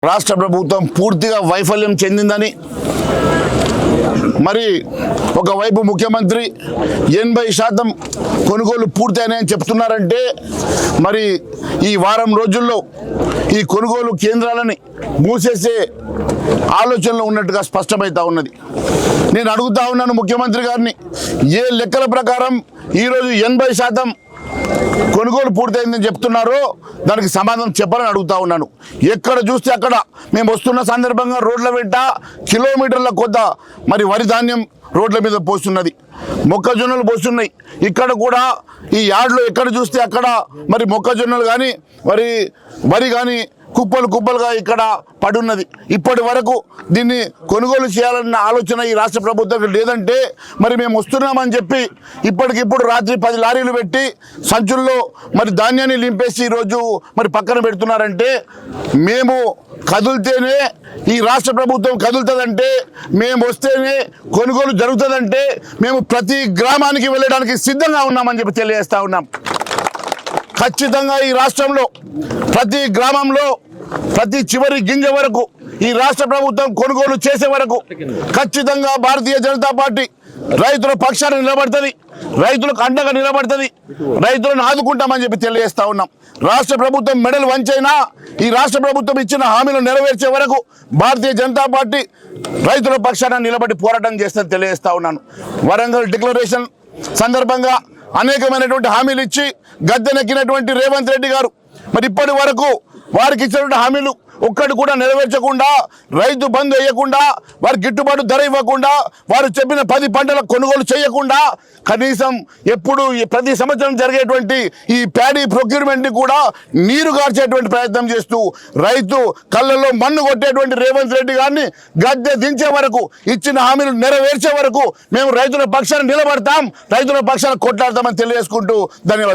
రాష్ట్ర ప్రభుత్వం పూర్తిగా వైఫల్యం చెందిందని మరి ఒకవైపు ముఖ్యమంత్రి 80% కొనుగోలు పూర్తయినాయని చెప్తున్నారంటే మరి ఈ వారం రోజుల్లో ఈ కొనుగోలు కేంద్రాలని మూసేసే ఆలోచనలో ఉన్నట్టుగా స్పష్టమవుతా ఉన్నది. నేను అడుగుతా ఉన్నాను ముఖ్యమంత్రి గారిని, ఏ లెక్కల ప్రకారం ఈరోజు 80% కొనుగోలు పూర్తయిందని చెప్తున్నారో దానికి సమాధానం చెప్పాలని అడుగుతా ఉన్నాను. ఎక్కడ చూస్తే అక్కడ మేము వస్తున్న సందర్భంగా రోడ్ల వెంట కిలోమీటర్ల కొద్ద మరి వరి ధాన్యం రోడ్ల మీద పోస్తున్నది, మొక్కజొన్నలు పోస్తున్నాయి. ఇక్కడ కూడా ఈ యార్డ్లో ఎక్కడ చూస్తే అక్కడ మరి మొక్కజొన్నలు కానీ వరి కానీ కుప్పలు కుప్పలుగా ఇక్కడ పడున్నది. ఇప్పటి వరకు దీన్ని కొనుగోలు చేయాలన్న ఆలోచన ఈ రాష్ట్ర ప్రభుత్వం లేదంటే మరి మేము వస్తున్నామని చెప్పి ఇప్పటికిప్పుడు రాత్రి 10 లారీలు పెట్టి సంచుల్లో మరి ధాన్యాన్ని నింపేసి ఈరోజు మరి పక్కన పెడుతున్నారంటే, మేము కదులుతేనే ఈ రాష్ట్ర ప్రభుత్వం కదులుతుందంటే, మేము వస్తేనే కొనుగోలు జరుగుతుందంటే మేము ప్రతి గ్రామానికి వెళ్ళడానికి సిద్ధంగా ఉన్నామని చెప్పి తెలియజేస్తా ఉన్నాం. ఖచ్చితంగా ఈ రాష్ట్రంలో ప్రతి గ్రామంలో ప్రతి చివరి గింజ వరకు ఈ రాష్ట్ర ప్రభుత్వం కొనుగోలు చేసే వరకు ఖచ్చితంగా భారతీయ జనతా పార్టీ రైతుల పక్షాన నిలబడుతుంది, రైతులకు అండగా నిలబడుతుంది, రైతులను ఆదుకుంటామని చెప్పి తెలియజేస్తా ఉన్నాం. రాష్ట్ర ప్రభుత్వం మెడలు వంచైనా ఈ రాష్ట్ర ప్రభుత్వం ఇచ్చిన హామీలు నెరవేర్చే వరకు భారతీయ జనతా పార్టీ రైతుల పక్షాన నిలబడి పోరాటం చేస్తుందని తెలియజేస్తా ఉన్నాను. వరంగల్ డిక్లరేషన్ సందర్భంగా అనేకమైనటువంటి హామీలు ఇచ్చి గద్దెనెక్కినటువంటి రేవంత్ రెడ్డి గారు మరి ఇప్పటి వరకు వారికి ఇచ్చినటువంటి హామీలు ఒక్కటి కూడా నెరవేర్చకుండా, రైతు బంధు వేయకుండా, వారి గిట్టుబాటు ధర ఇవ్వకుండా, వారు చెప్పిన 10 పంటల కొనుగోలు చేయకుండా, కనీసం ఎప్పుడు ప్రతి సంవత్సరం జరిగేటువంటి ఈ ప్యాడీ ప్రొక్యూర్మెంట్ని కూడా నీరు గార్చేటువంటి ప్రయత్నం చేస్తూ రైతు కళ్ళల్లో మన్ను కొట్టేటువంటి రేవంత్ రెడ్డి గారిని గద్దె దించే వరకు, ఇచ్చిన హామీలు నెరవేర్చే వరకు మేము రైతుల పక్షాన నిలబడతాం, రైతుల పక్షాన కొట్లాడతామని తెలియజేసుకుంటూ ధన్యవాదాలు.